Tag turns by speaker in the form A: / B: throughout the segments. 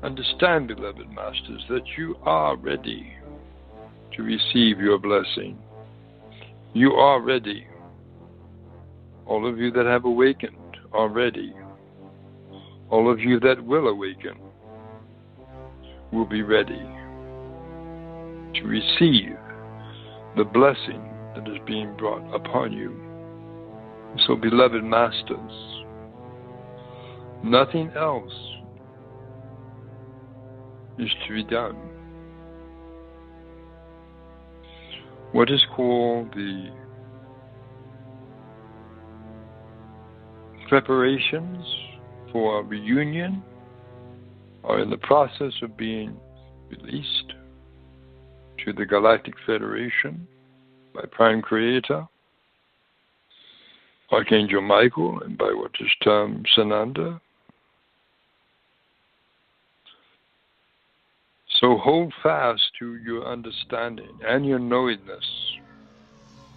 A: Understand, beloved masters, that you are ready to receive your blessing. You are ready. All of you that have awakened are ready. All of you that will awaken will be ready to receive the blessing that is being brought upon you. So, beloved masters, nothing else is to be done. What is called the preparations for a reunion are in the process of being released to the Galactic Federation by Prime Creator, Archangel Michael, and by what is termed Sananda. So hold fast to your understanding and your knowingness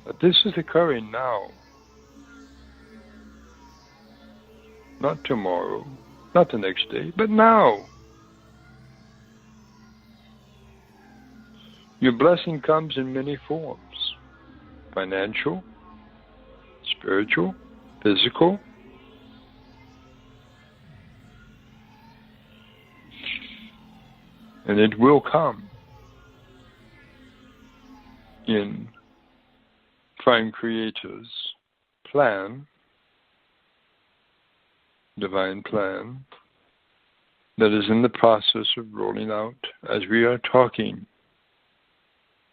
A: that this is occurring now, not tomorrow, not the next day, but now. Your blessing comes in many forms: financial, spiritual, physical. And it will come in Prime Creator's plan, divine plan, that is in the process of rolling out as we are talking.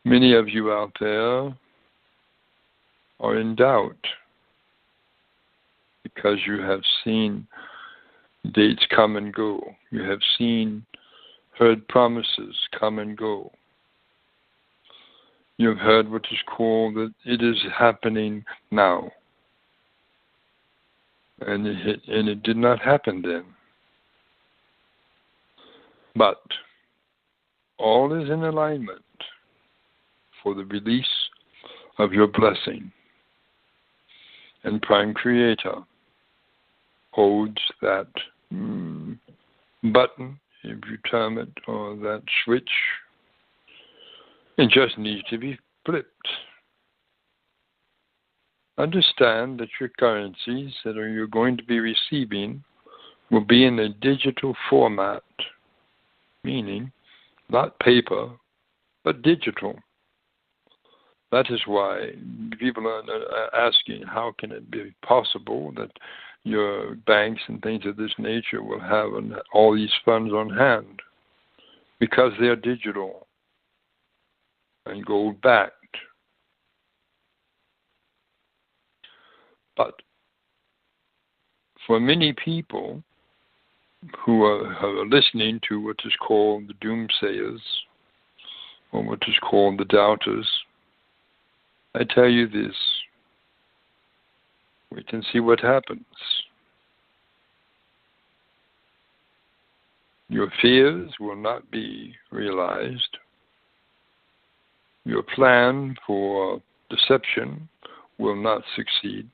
A: Many of you out there are in doubt because you have seen dates come and go. You have heard promises come and go. You have heard what is called that it is happening now. And it did not happen then. But all is in alignment for the release of your blessing. And Prime Creator holds that button, if you term it, or that switch. It just needs to be flipped. Understand that your currencies that you're going to be receiving will be in a digital format, meaning not paper, but digital. That is why people are asking, how can it be possible that your banks and things of this nature will have all these funds on hand? Because they are digital and gold backed. But for many people who are listening to what is called the doomsayers, or what is called the doubters, I tell you this: wait and see what happens. Your fears will not be realized. Your plan for deception will not succeed.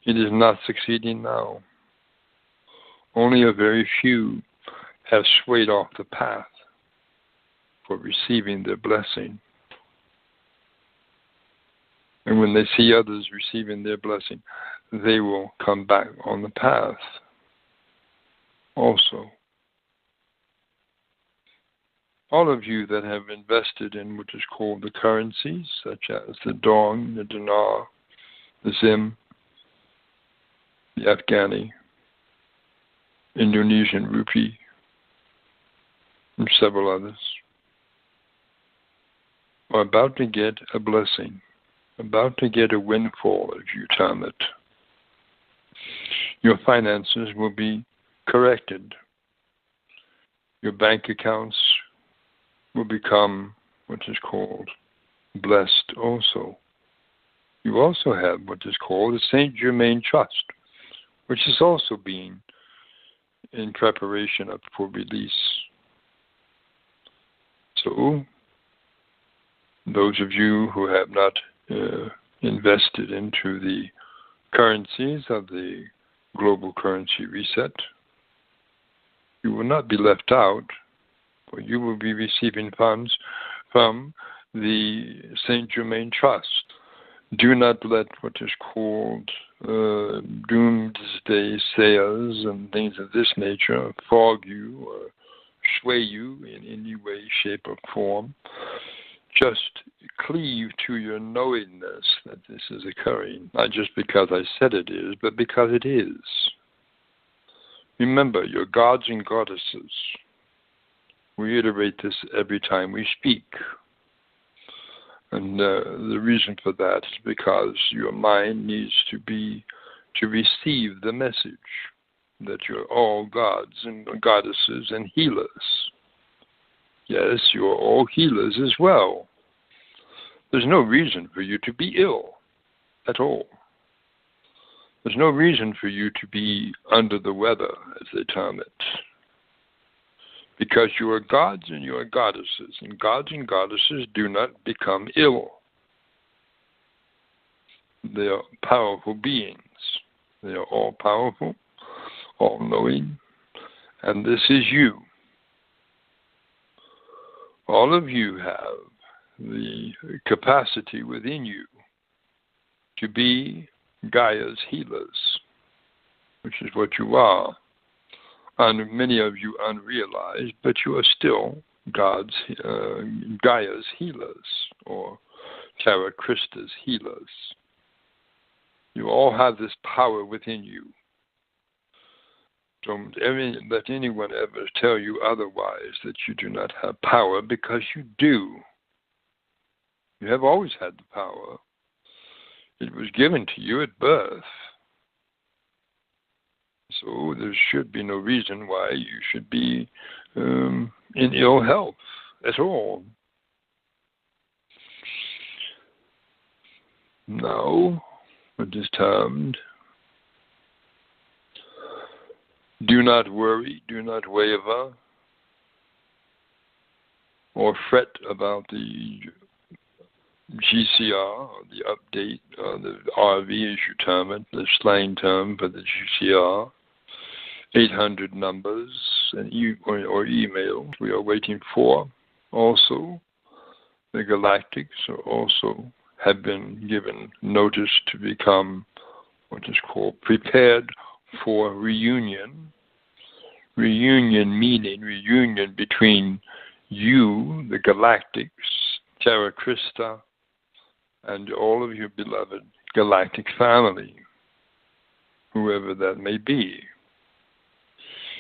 A: It is not succeeding now. Only a very few have swayed off the path for receiving their blessing. And when they see others receiving their blessing, they will come back on the path also. All of you that have invested in what is called the currencies, such as the Dong, the Dinar, the Zim, the Afghani, Indonesian Rupee, and several others, are about to get a blessing, about to get a windfall, as you term it. Your finances will be corrected. Your bank accounts will become what is called blessed also. You also have what is called the Saint Germain Trust, which is also being in preparation for release. So, those of you who have not invested into the currencies of the global currency reset, You will not be left out, for you will be receiving funds from the Saint Germain Trust. Do not let what is called doomsday sayers and things of this nature fog you or sway you in any way, shape, or form. Just cleave to your knowingness that this is occurring, not just because I said it is, but because it is. Remember, your gods and goddesses. We reiterate this every time we speak. And the reason for that is because your mind needs to receive the message that you're all gods and goddesses and healers. Yes, you're all healers as well. There's no reason for you to be ill at all. There's no reason for you to be under the weather, as they term it. Because you are gods and you are goddesses, and gods and goddesses do not become ill. They are powerful beings. They are all powerful, all knowing, and this is you. All of you have the capacity within you to be Gaia's healers, which is what you are. And many of you unrealized, but you are still Gaia's healers, or Terra Christa's healers. You all have this power within you. Don't let anyone ever tell you otherwise, that you do not have power, because you do. You have always had the power. It was given to you at birth. So there should be no reason why you should be in ill health at all. Now, it is termed, do not worry, do not waver, or fret about the GCR, or the update, or the RV as you term it, the slang term for the GCR. 800 numbers and or emails we are waiting for. Also, the Galactics have been given notice to become what is called prepared for reunion. Reunion meaning reunion between you, the Galactics, Terra Christa, and all of your beloved galactic family, whoever that may be.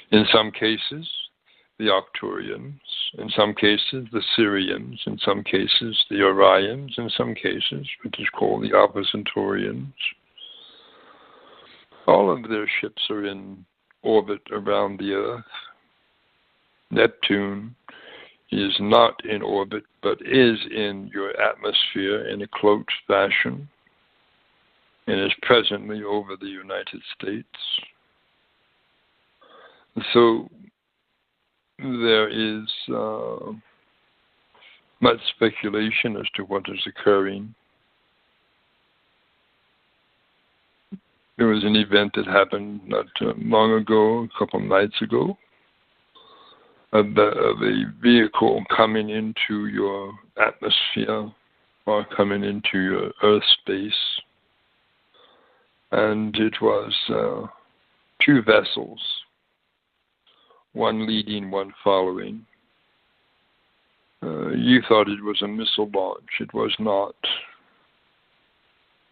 A: In some cases, the Arcturians, in some cases, the Syrians, in some cases, the Orions, in some cases, which is called the Alpha Centaurians. All of their ships are in orbit around the Earth. Neptune is not in orbit, but is in your atmosphere in a cloaked fashion, and is presently over the United States. So there is much speculation as to what is occurring. There was an event that happened not long ago, a couple of nights ago, of a vehicle coming into your atmosphere or coming into your Earth space. And it was two vessels, one leading, one following. You thought it was a missile launch. It was not.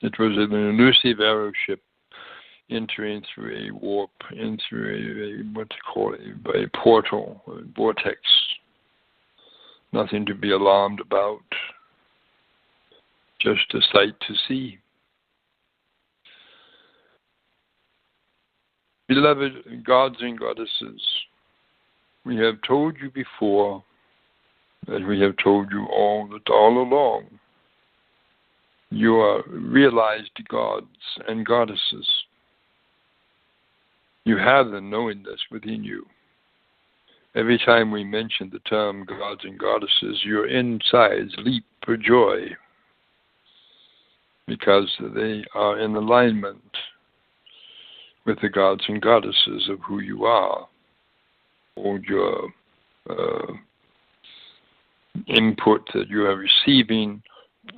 A: It was an elusive aeroship entering through a warp, into a portal, a vortex. Nothing to be alarmed about. Just a sight to see. Beloved gods and goddesses, we have told you before, and we have told you all along, you are realized gods and goddesses. You have the knowingness within you. Every time we mention the term gods and goddesses, your insides leap for joy, because they are in alignment with the gods and goddesses of who you are. hold your input that you are receiving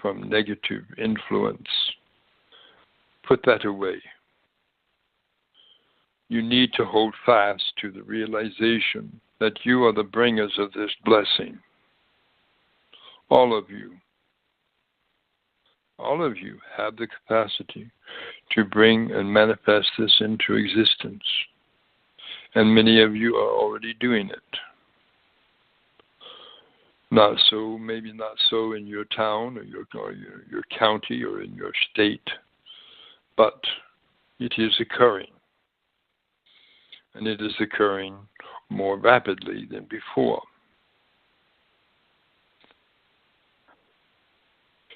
A: from negative influence. Put that away. You need to hold fast to the realization that you are the bringers of this blessing. All of you have the capacity to bring and manifest this into existence. And many of you are already doing it. Maybe not so in your town or your county or in your state, but it is occurring. And it is occurring more rapidly than before.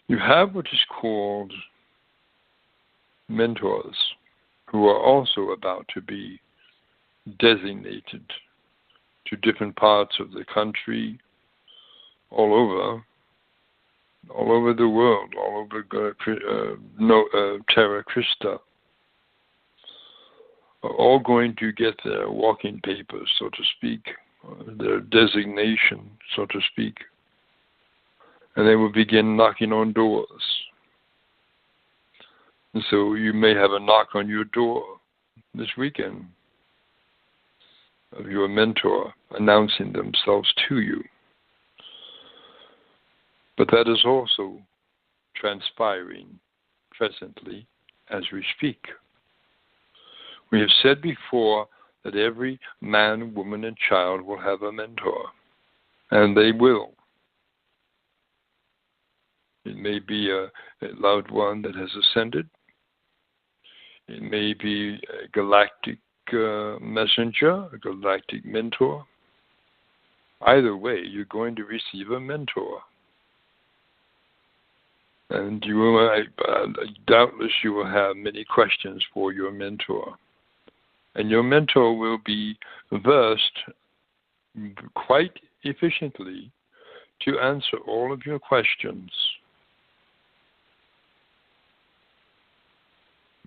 A: You have what is called mentors who are also about to be designated to different parts of the country, all over the world, all over Terra Christa, are all going to get their walking papers, so to speak, their designation, so to speak, and they will begin knocking on doors. And so you may have a knock on your door this weekend of your mentor announcing themselves to you. But that is also transpiring presently as we speak. We have said before that every man, woman, and child will have a mentor, and they will. It may be a loved one that has ascended. It may be a galactic messenger, a galactic mentor. Either way, you're going to receive a mentor. And doubtless you will have many questions for your mentor. And your mentor will be versed quite efficiently to answer all of your questions.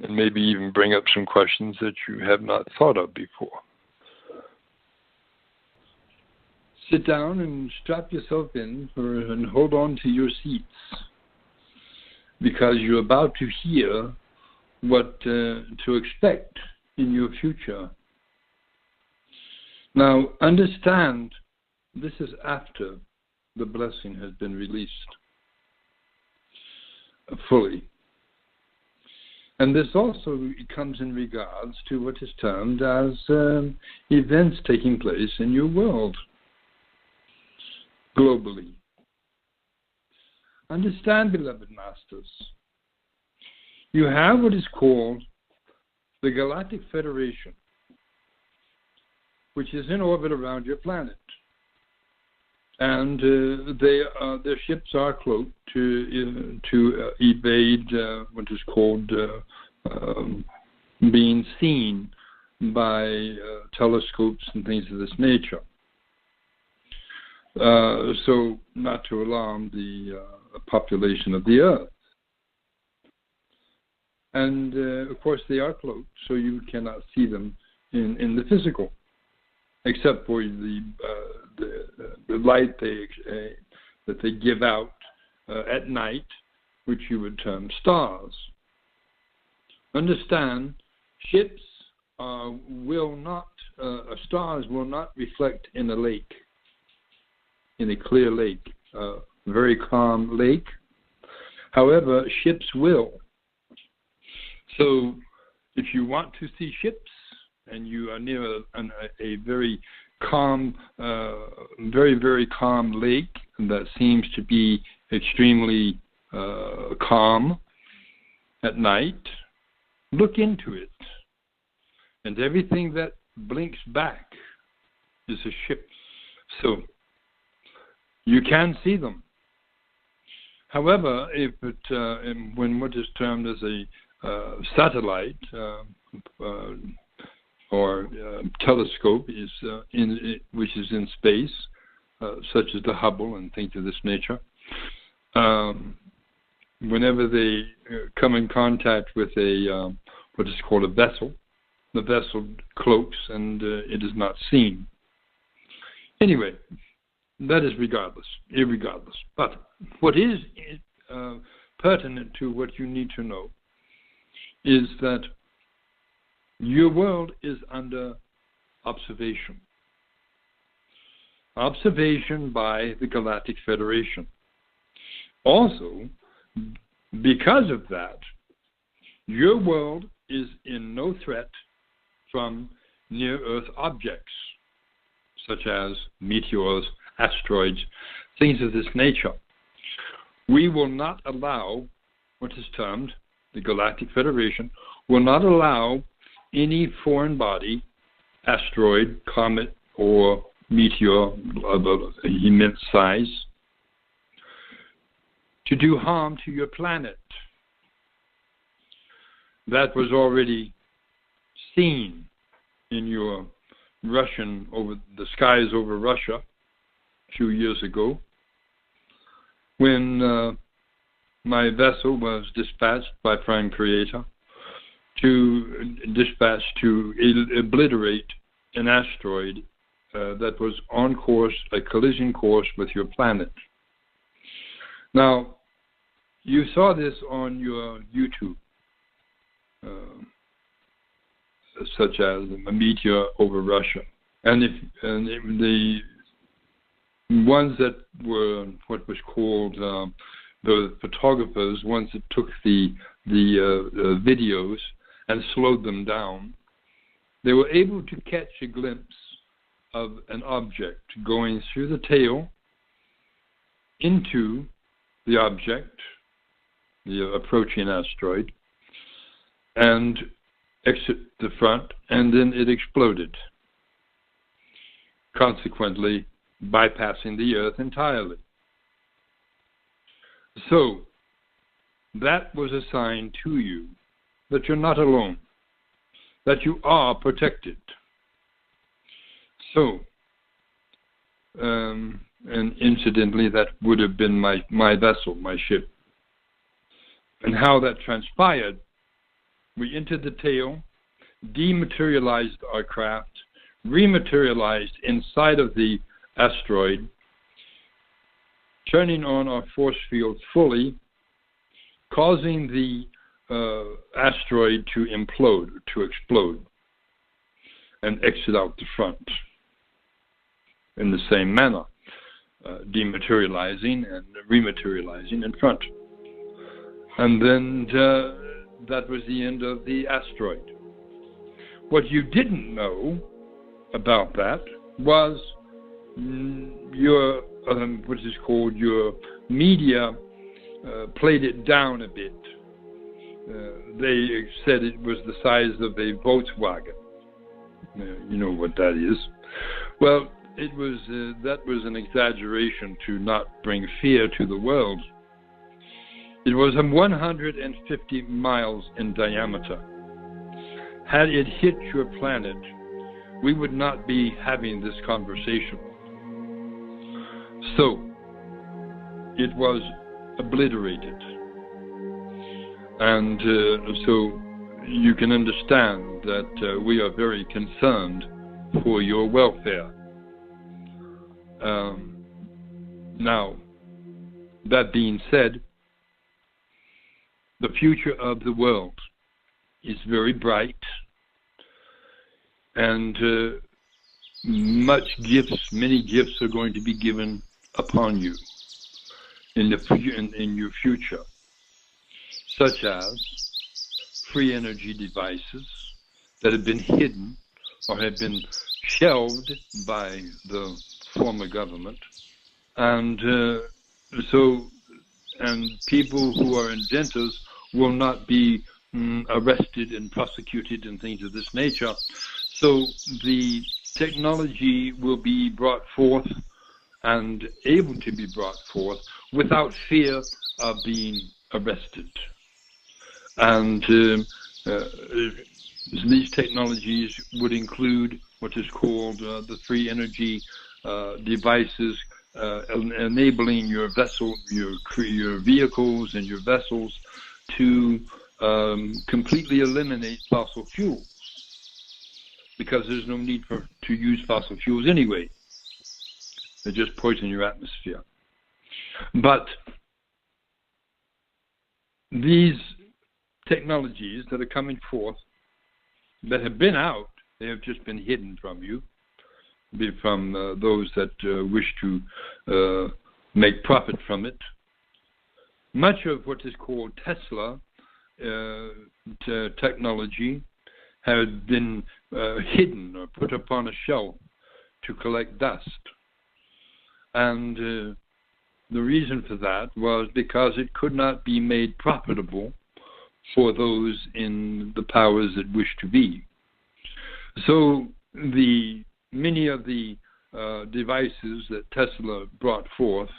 A: And maybe even bring up some questions that you have not thought of before. Sit down and strap yourself in and hold on to your seats, because you're about to hear what to expect in your future. Now, understand, this is after the blessing has been released fully. And this also comes in regards to what is termed as events taking place in your world, globally. Understand, beloved masters, you have what is called the Galactic Federation, which is in orbit around your planet. And their ships are cloaked to evade what is called being seen by telescopes and things of this nature. So not to alarm the population of the Earth. And of course they are cloaked, so you cannot see them in the physical, except for the light that they give out at night, which you would term stars. Understand, ships will not, stars will not reflect in a lake, in a clear lake, a very calm lake. However, ships will. So if you want to see ships and you are near a very calm, very, very calm lake that seems to be extremely calm at night, look into it. And everything that blinks back is a ship. So you can see them. However, if when what is termed as a satellite or telescope is which is in space, such as the Hubble and things of this nature, whenever they come in contact with a what is called a vessel, the vessel cloaks and it is not seen. Anyway, that is irregardless. But what is pertinent to what you need to know is that your world is under observation. Observation by the Galactic Federation. Also, because of that, your world is in no threat from near-Earth objects, such as meteors, asteroids, things of this nature. We will not allow, what is termed, the Galactic Federation, will not allow any foreign body, asteroid, comet, or meteor of immense size to do harm to your planet. That was already seen in your over the skies over Russia a few years ago, when my vessel was dispatched by Prime Creator to obliterate an asteroid that was on course, a collision course with your planet. Now, you saw this on your YouTube, such as a meteor over Russia. And the ones that were what was called the photographers, ones that took the videos and slowed them down, they were able to catch a glimpse of an object going through the tail into the object, the approaching asteroid, and exit the front, and then it exploded, consequently bypassing the Earth entirely. So, that was a sign to you that you're not alone, that you are protected. So, and incidentally, that would have been my vessel, my ship. And how that transpired, we entered the tail, dematerialized our craft, rematerialized inside of the asteroid, turning on our force field fully, causing the asteroid to explode, and exit out the front in the same manner, dematerializing and rematerializing in front. And then that was the end of the asteroid. What you didn't know about that was your, what is called your media, played it down a bit. They said it was the size of a Volkswagen. You know what that is. Well, it was that was an exaggeration to not bring fear to the world. It was 150 miles in diameter. Had it hit your planet, we would not be having this conversation. So, it was obliterated. And so you can understand that we are very concerned for your welfare. Now, that being said, the future of the world is very bright, and many gifts are going to be given upon you in your future, such as free energy devices that have been hidden or have been shelved by the former government, and people who are inventors will not be arrested and prosecuted and things of this nature. So the technology will be brought forth and able to be brought forth without fear of being arrested. And these technologies would include what is called the free energy devices, enabling your vessel, your vehicles and your vessels to completely eliminate fossil fuels, because there's no need to use fossil fuels anyway. They just poison your atmosphere. But these technologies that are coming forth, that have been out, they have just been hidden from you, from those that wish to make profit from it. Much of what is called Tesla technology has been hidden or put upon a shelf to collect dust. And the reason for that was because it could not be made profitable for those in the powers that wish to be. So many of the devices that Tesla brought forth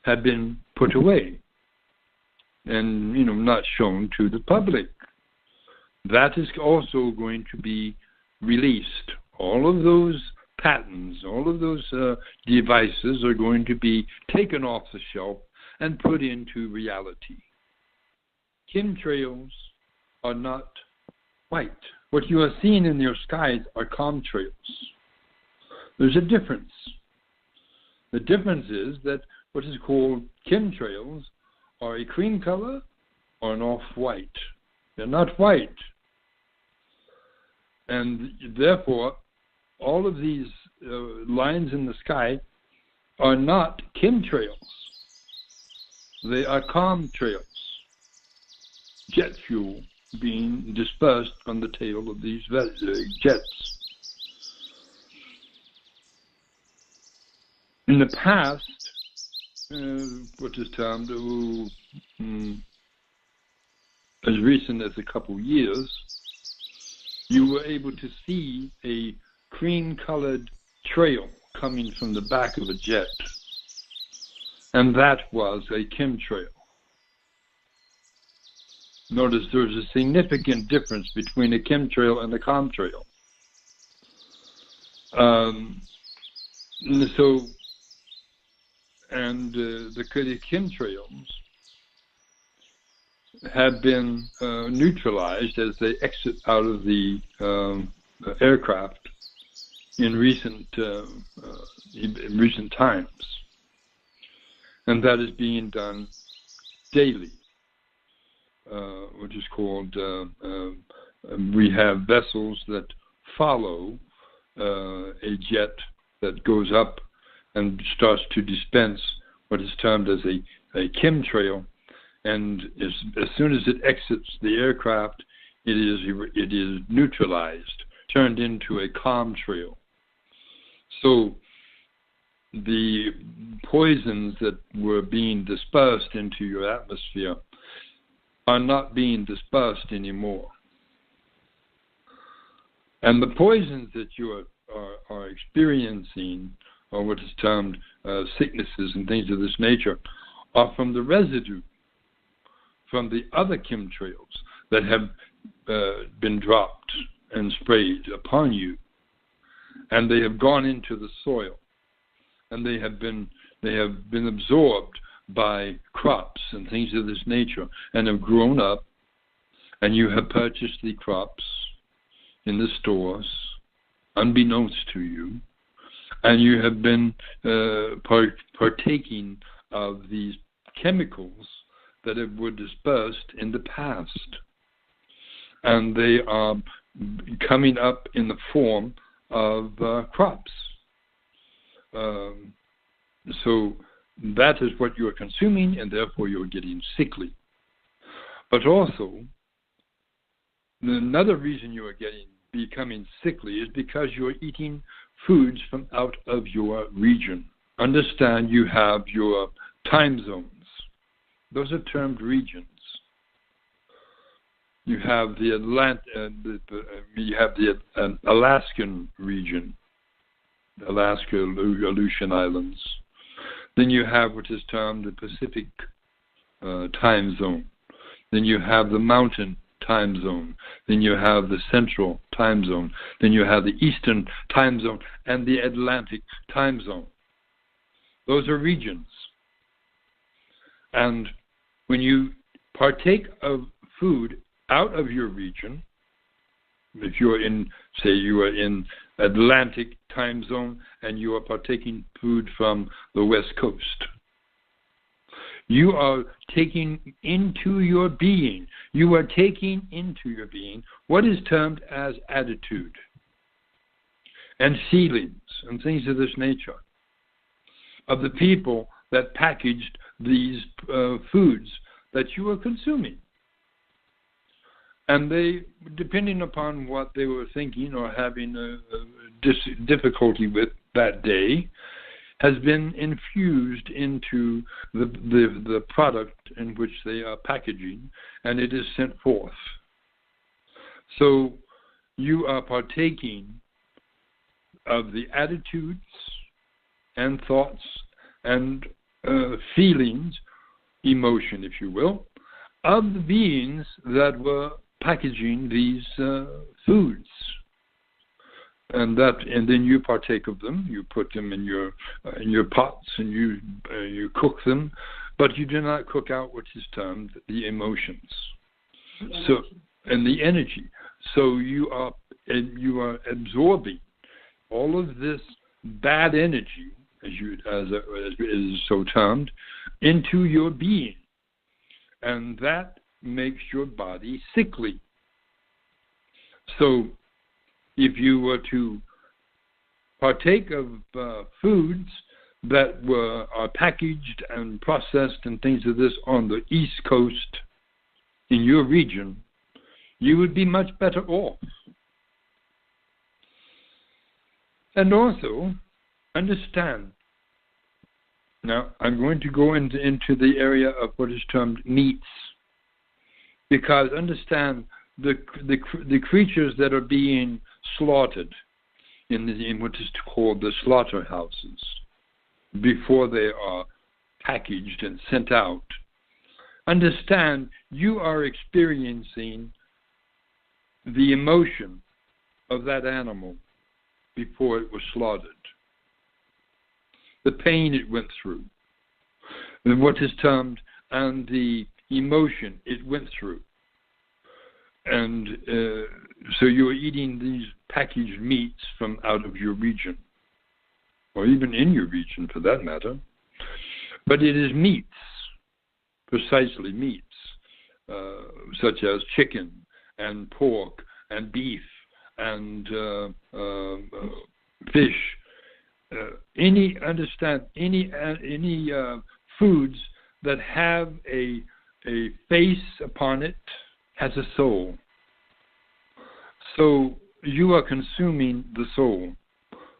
A: have been put away and not shown to the public. That is also going to be released. All of those patents, all of those devices are going to be taken off the shelf and put into reality. Chemtrails are not white. What you are seeing in your skies are chemtrails. There's a difference. The difference is that what is called chemtrails are a cream color or an off-white. They're not white. And therefore, all of these lines in the sky are not chemtrails. They are chemtrails. Jet fuel being dispersed from the tail of these jets. In the past, what is termed, as recent as a couple years, you were able to see a cream-colored trail coming from the back of a jet, and that was a chemtrail. Notice there's a significant difference between a chemtrail and a contrail. The chemtrails have been neutralized as they exit out of the aircraft in recent times, and that is being done daily. Which is called, we have vessels that follow a jet that goes up and starts to dispense what is termed as a chemtrail, and as soon as it exits the aircraft, it is neutralized, turned into a chemtrail. So the poisons that were being dispersed into your atmosphere are not being dispersed anymore. And the poisons that you are experiencing, or what is termed sicknesses and things of this nature, are from the residue, from the other chemtrails that have been dropped and sprayed upon you. And they have gone into the soil, and they have been absorbed by crops and things of this nature, and have grown up, and you have purchased the crops in the stores, unbeknownst to you, and you have been partaking of these chemicals that were dispersed in the past. And they are coming up in the form of crops. So that is what you are consuming, and therefore you are getting sickly. But also, another reason you are becoming sickly is because you are eating foods from out of your region. Understand, you have your time zones. Those are termed regions. You have the Alaskan region, Alaska, Aleutian Islands. Then you have what is termed the Pacific time zone. Then you have the Mountain time zone. Then you have the Central time zone. Then you have the Eastern time zone and the Atlantic time zone. Those are regions. And when you partake of food out of your region, if you're in, say, you are in Atlantic time zone and you are partaking food from the West Coast. You are taking into your being, what is termed as attitude and feelings and things of this nature of the people that packaged these foods that you are consuming. And they, depending upon what they were thinking or having a difficulty with that day, has been infused into the product in which they are packaging, and it is sent forth. So you are partaking of the attitudes and thoughts and feelings, emotion, if you will, of the beings that were packaging these foods. And then you partake of them. You put them in your pots and you cook them, but you do not cook out what is termed the emotions. And the energy. So you are absorbing all of this bad energy, as is so termed, into your being, and that makes your body sickly. So if you were to partake of foods that are packaged and processed and things of this on the East Coast in your region, you would be much better off. And also, understand, now I'm going to go into the area of what is termed meats, because understand the creatures that are being slaughtered in what is called the slaughterhouses before they are packaged and sent out. Understand, you are experiencing the emotion of that animal before it was slaughtered, the pain it went through, and what is termed, and the emotion it went through. And so you are eating these packaged meats from out of your region, or even in your region for that matter. But it is meats, precisely meats, such as chicken and pork and beef and fish. Any foods that have a face upon it has a soul. So you are consuming the soul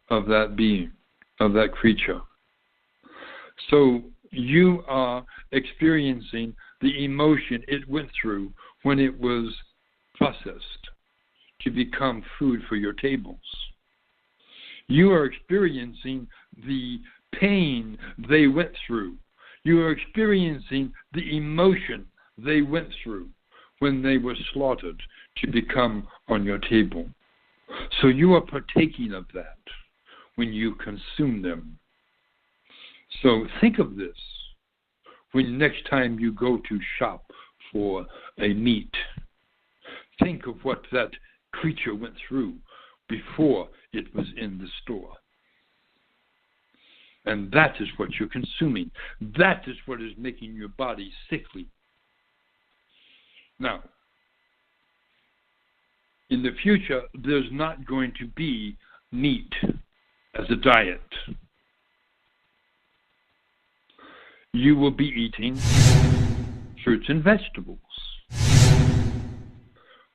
A: of that being, of that creature. So you are experiencing the emotion it went through when it was processed to become food for your tables. You are experiencing the pain they went through. You are experiencing the emotion they went through when they were slaughtered to become on your table. So you are partaking of that when you consume them. So think of this when next time you go to shop for a meat. Think of what that creature went through before it was in the store. And that is what you're consuming. That is what is making your body sickly. Now, in the future, there's not going to be meat as a diet. You will be eating fruits and vegetables,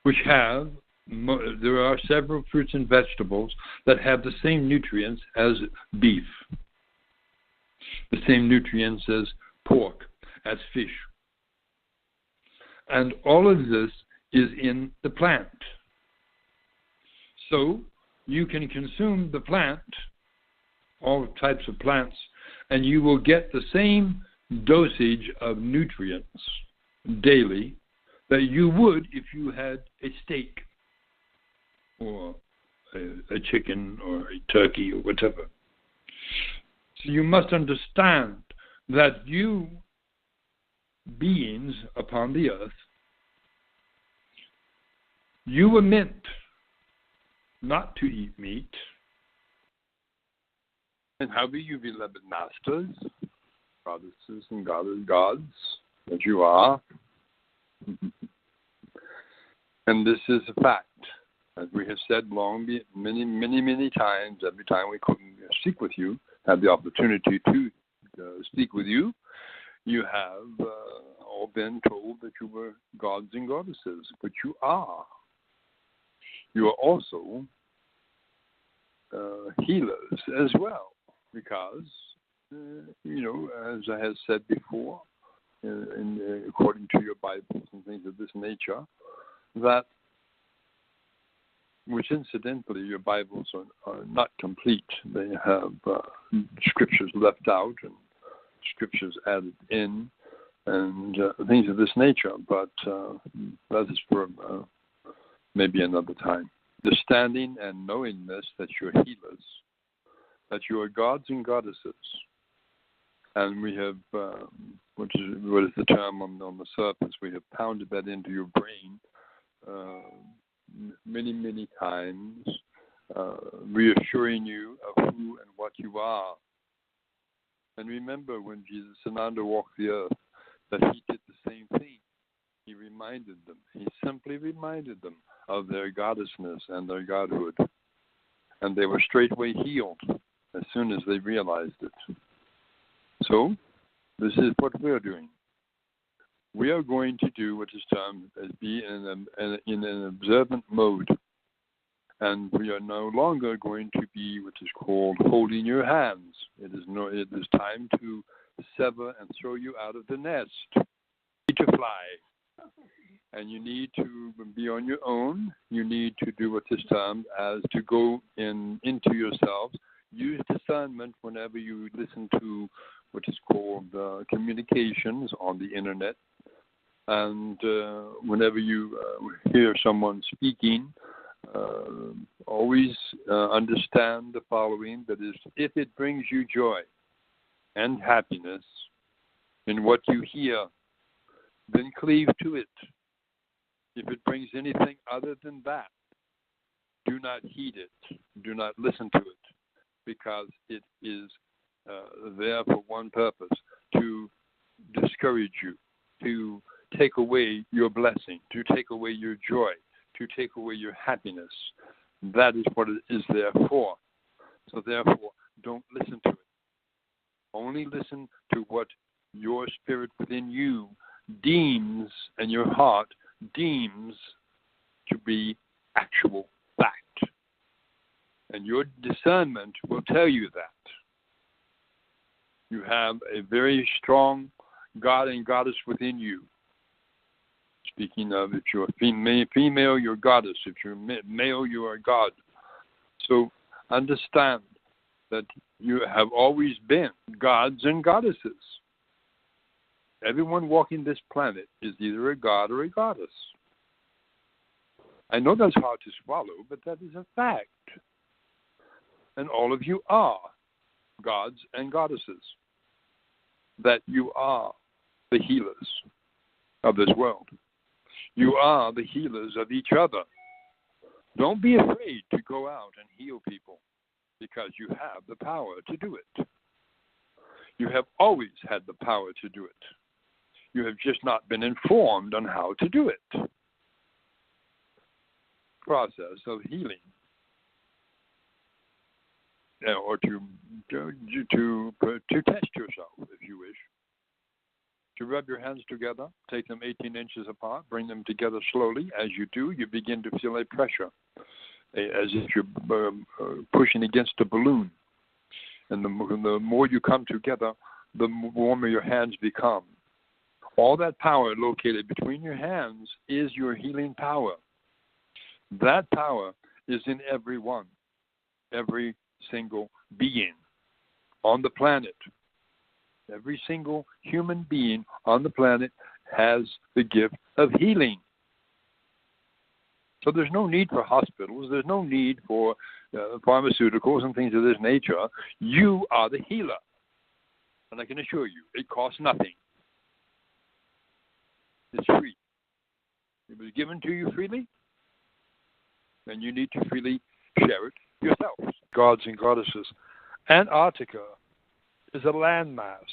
A: which there are several fruits and vegetables that have the same nutrients as beef, the same nutrients as pork, as fish. And all of this is in the plant. So you can consume the plant, all types of plants, and you will get the same dosage of nutrients daily that you would if you had a steak or a chicken or a turkey or whatever. So you must understand that you beings upon the earth, you were meant not to eat meat. And how be you, beloved masters, goddesses and gods that you are. And this is a fact. As we have said many times, every time we speak with you, have the opportunity to speak with you, you have all been told that you were gods and goddesses, but you are. You are also healers as well, because, as I have said before, according to your Bibles and things of this nature, that, which incidentally your Bibles are not complete. They have scriptures left out and scriptures added in and things of this nature, but that is for maybe another time. The standing and knowing this, that you're healers, that you are gods and goddesses, and we have, what is the term on the surface, we have pounded that into your brain many times, reassuring you of who and what you are. And remember, when Jesus Ananda walked the earth, that he did the same thing. He reminded them. He simply reminded them of their goddessness and their godhood. And they were straightway healed as soon as they realized it. So, this is what we are doing. We are going to do what is termed as be in an observant mode. And we are no longer going to be what is called holding your hands. It is time to sever and throw you out of the nest. You need to fly. And you need to be on your own. You need to do what is termed as to go into yourselves. Use discernment whenever you listen to what is called communications on the internet. And whenever you hear someone speaking, always understand the following, that is, if it brings you joy and happiness in what you hear, then cleave to it. If it brings anything other than that, do not heed it. Do not listen to it, because it is there for one purpose, to discourage you, to take away your blessing, to take away your joy, to take away your happiness. That is what it is there for. So therefore, don't listen to it. Only listen to what your spirit within you deems, and your heart deems to be actual fact. And your discernment will tell you that. You have a very strong God and goddess within you. Speaking of, if you're female, you're goddess. If you're male, you are God. So understand that you have always been gods and goddesses. Everyone walking this planet is either a god or a goddess. I know that's hard to swallow, but that is a fact. And all of you are gods and goddesses. That you are the healers of this world. You are the healers of each other. Don't be afraid to go out and heal people, because you have the power to do it. You have always had the power to do it. You have just not been informed on how to do it. Process of healing, or to test yourself, if you wish. To rub your hands together, take them 18 inches apart, bring them together slowly. As you do, you begin to feel a pressure, as if you're pushing against a balloon. And the more you come together, the warmer your hands become. All that power located between your hands is your healing power. That power is in everyone, every single being on the planet. Every single human being on the planet has the gift of healing. So there's no need for hospitals. There's no need for pharmaceuticals and things of this nature. You are the healer. And I can assure you, it costs nothing. It's free. It was given to you freely, and you need to freely share it yourselves, gods and goddesses. Antarctica is a landmass.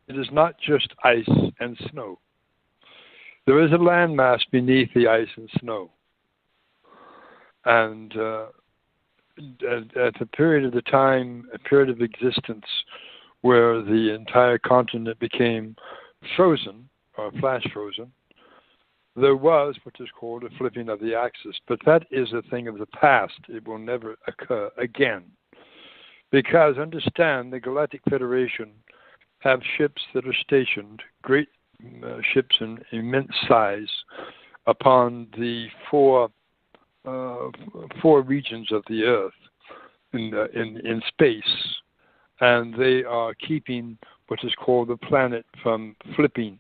A: It is not just ice and snow. There is a landmass beneath the ice and snow. And at the period of the time, a period of existence where the entire continent became frozen, or flash frozen, there was what is called a flipping of the axis. But that is a thing of the past. It will never occur again. Because understand, the Galactic Federation have ships that are stationed, great ships in immense size, upon the four regions of the Earth in space, and they are keeping what is called the planet from flipping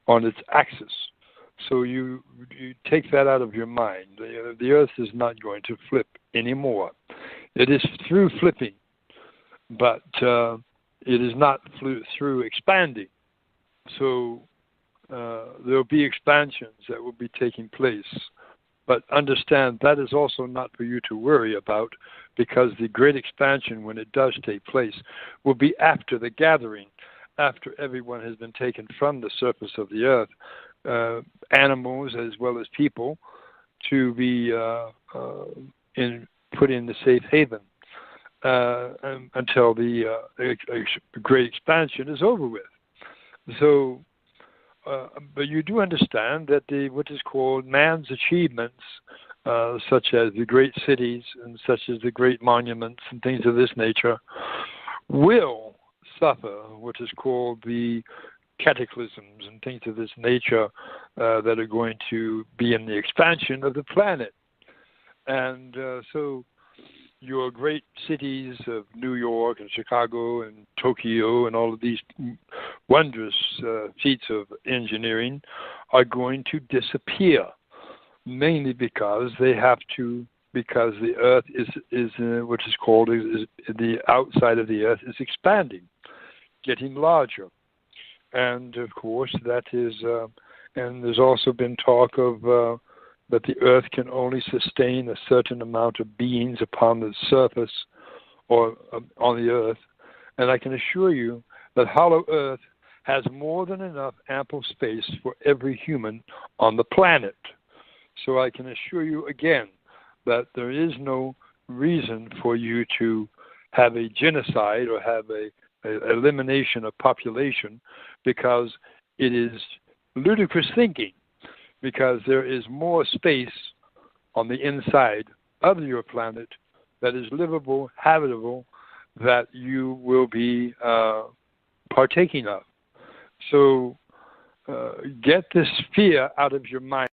A: on its axis. So you take that out of your mind. The Earth is not going to flip anymore. It is through flipping, but it is not through expanding. So there will be expansions that will be taking place. But understand that is also not for you to worry about, because the great expansion, when it does take place, will be after the gathering, after everyone has been taken from the surface of the Earth, animals as well as people, to be put in the safe haven until the great expansion is over with. So, but you do understand that what is called man's achievements, such as the great cities and such as the great monuments and things of this nature, will suffer what is called the cataclysms and things of this nature that are going to be in the expansion of the planet. And so your great cities of New York and Chicago and Tokyo and all of these wondrous feats of engineering are going to disappear, mainly because they have to, because the Earth is what is called, the outside of the Earth is expanding, getting larger. And of course that is, and there's also been talk of that the Earth can only sustain a certain amount of beings upon the surface or on the Earth. And I can assure you that Hollow Earth has more than enough ample space for every human on the planet. So I can assure you again that there is no reason for you to have a genocide or have a elimination of population, because it is ludicrous thinking, because there is more space on the inside of your planet that is livable, habitable, that you will be partaking of. So get this fear out of your mind.